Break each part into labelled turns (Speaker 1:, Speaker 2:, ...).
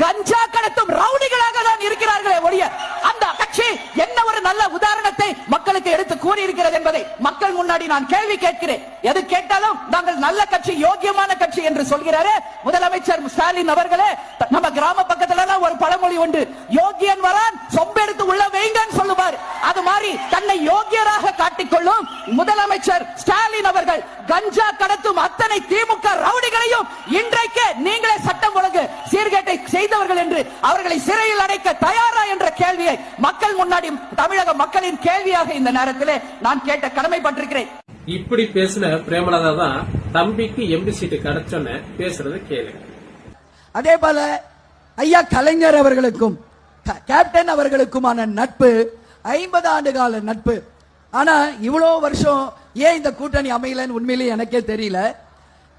Speaker 1: கஞ்சா கடத்தும் ரவுடிகளாக தான் இருக்கிறார்களே ஒழிய அந்த கட்சி என்ன ஒரு நல்ல உதாரணத்தை மக்களுக்கு எடுத்து கூறியிருக்கிறது என்பதை மக்கள் முன்னாடி நான் கேள்வி கேட்கிறேன். எது கேட்டாலும் நாங்கள் நல்ல கட்சி, யோகியமான கட்சி என்று சொல்கிறாரே முதலமைச்சர் ஸ்டாலின் அவர்களே. நம்ம கிராம பக்கத்துல ஒரு பழமொழி உண்டு, யோகியன் வரான் சொம்பெடுத்து உள்ள வைங்கன்னு சொல்லுவார். அது மாதிரி தன்னை யோகியராக காட்டிக்கொள்ளும் முதலமைச்சர் ஸ்டாலின் அவர்கள் கஞ்சா கடத்தும் அத்தனை திமுக ரவுடிகளையும் இன்றைக்கு நீங்களே சட்டம் ஒழுங்கு சீர்கேட்டை செய்தவர்கள் என்று அவர்களை சிறையில் அடைக்க தயாரா என்ற கேள்வியை மக்கள் முன்னாடி தமிழக மக்களின் கேள்வியாக இந்த நேரத்தில் நான் கேட்ட கடமைப்பட்டிருக்கிறேன்.
Speaker 2: இப்படி பேசின பிரேமலதா தான் தம்பிக்கு எம்பி சீட்டு கிடைச்சோன்னு பேசுறது கேளு.
Speaker 1: அதே போல ஐயா கலைஞர் அவர்களுக்கும் கேப்டன் அவர்களுக்குமான நட்பு 50 ஆண்டு கால நட்பு. ஆனா இவ்வளவு வருஷம் ஏன் இந்த கூட்டணி அமையலன்னு உண்மையிலேயே எனக்கே தெரியல.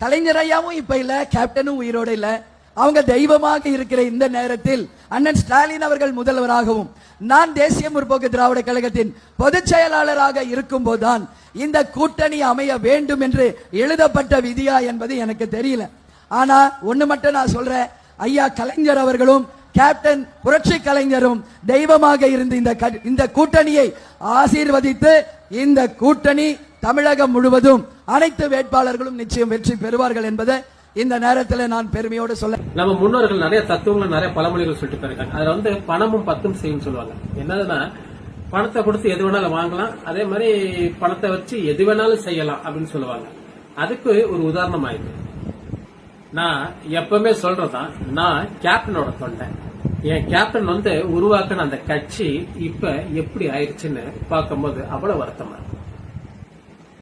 Speaker 1: கலைஞர் ஐயாவும் இப்ப இல்ல, கேப்டனும் உயிரோடு இல்ல. அவங்க தெய்வமாக இருக்கிற இந்த நேரத்தில் அண்ணன் ஸ்டாலின் அவர்கள் முதல்வராகவும் நான் தேசிய முற்போக்கு திராவிட கழகத்தின் பொதுச் செயலாளராக இருக்கும் போதுதான் இந்த கூட்டணி அமைய வேண்டும் என்று எழுதப்பட்ட விதியா என்பது எனக்கு தெரியல. ஆனா ஒண்ணு மட்டும் நான் சொல்றேன், ஐயா கலைஞர் அவர்களும் கேப்டன் புரட்சி கலைஞரும் தெய்வமாக இருந்து இந்த கூட்டணியை ஆசீர்வதித்து இந்த கூட்டணி தமிழகம் முழுவதும் அனைத்து வேட்பாளர்களும் நிச்சயம் வெற்றி பெறுவார்கள் என்பதை இந்த நேரத்தில் நான் பெருமையோடு சொல்ல.
Speaker 2: நம்ம முன்னோர்கள் நிறைய தத்துவங்கள், நிறைய பழமொழிகள் சொல்லிட்டு போயிருக்காங்க. அதுல பணமும் பத்தும் செய்யும் சொல்லுவாங்க. என்னதுன்னா பணத்தை கொடுத்து எது வேணாலும் வாங்கலாம், அதே மாதிரி பணத்தை வச்சு எது வேணாலும் செய்யலாம் அப்படின்னு சொல்லுவாங்க. அதுக்கு ஒரு உதாரணம் ஆயிடுது. நான் எப்பவுமே சொல்றதான், நான் கேப்டனோட தொண்டை. என் கேப்டன் உருவாக்குன அந்த கட்சி இப்ப எப்படி ஆயிடுச்சுன்னு பார்க்கும்போது அவ்வளவு வருத்தமா